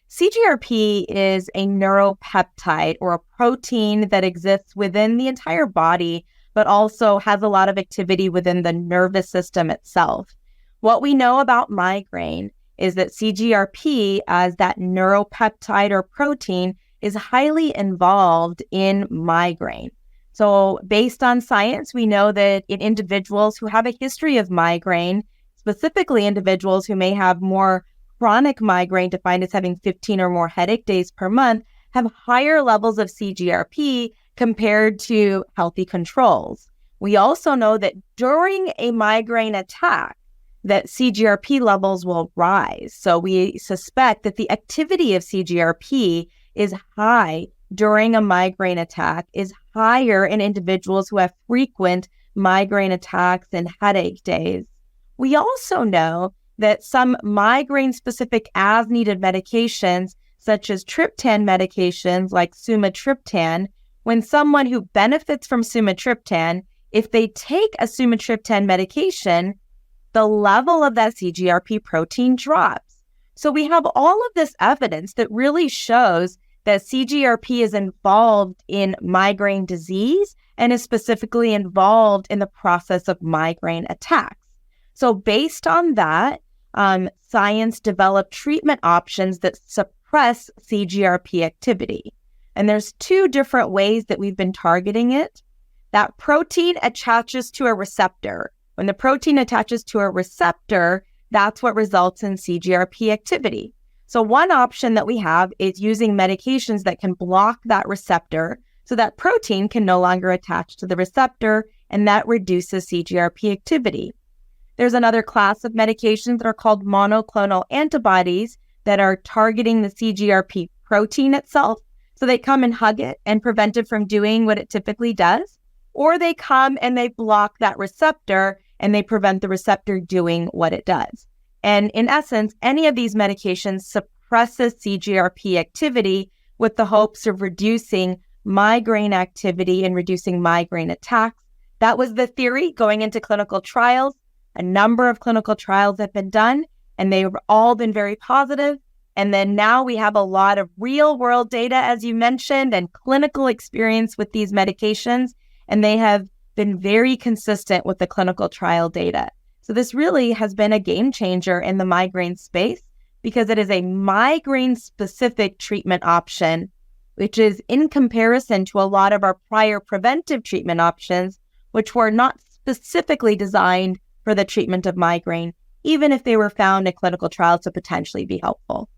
CGRP is a neuropeptide or a protein that exists within the entire body, but also has a lot of activity within the nervous system itself. What we know about migraine is that CGRP, as that neuropeptide or protein, is highly involved in migraine. So based on science, we know that in individuals who have a history of migraine, specifically individuals who may have more chronic migraine, defined as having 15 or more headache days per month, have higher levels of CGRP compared to healthy controls. We also know that during a migraine attack, that CGRP levels will rise. So we suspect that the activity of CGRP is high during a migraine attack, is higher in individuals who have frequent migraine attacks and headache days. We also know that some migraine-specific as-needed medications, such as triptan medications like sumatriptan, when someone who benefits from sumatriptan, if they take a sumatriptan medication, the level of that CGRP protein drops. So we have all of this evidence that really shows that CGRP is involved in migraine disease and is specifically involved in the process of migraine attacks. So based on that, science developed treatment options that suppress CGRP activity. And there's two different ways that we've been targeting it. That protein attaches to a receptor. When the protein attaches to a receptor, that's what results in CGRP activity. So one option that we have is using medications that can block that receptor so that protein can no longer attach to the receptor, and that reduces CGRP activity. There's another class of medications that are called monoclonal antibodies that are targeting the CGRP protein itself. So they come and hug it and prevent it from doing what it typically does, or they come and they block that receptor and they prevent the receptor doing what it does. And in essence, any of these medications suppresses CGRP activity with the hopes of reducing migraine activity and reducing migraine attacks. That was the theory going into clinical trials. A number of clinical trials have been done, and they've all been very positive. And then now we have a lot of real world data, as you mentioned, and clinical experience with these medications, and they have been very consistent with the clinical trial data. So this really has been a game changer in the migraine space because it is a migraine-specific treatment option, which is in comparison to a lot of our prior preventive treatment options, which were not specifically designed for the treatment of migraine, even if they were found in clinical trials to potentially be helpful.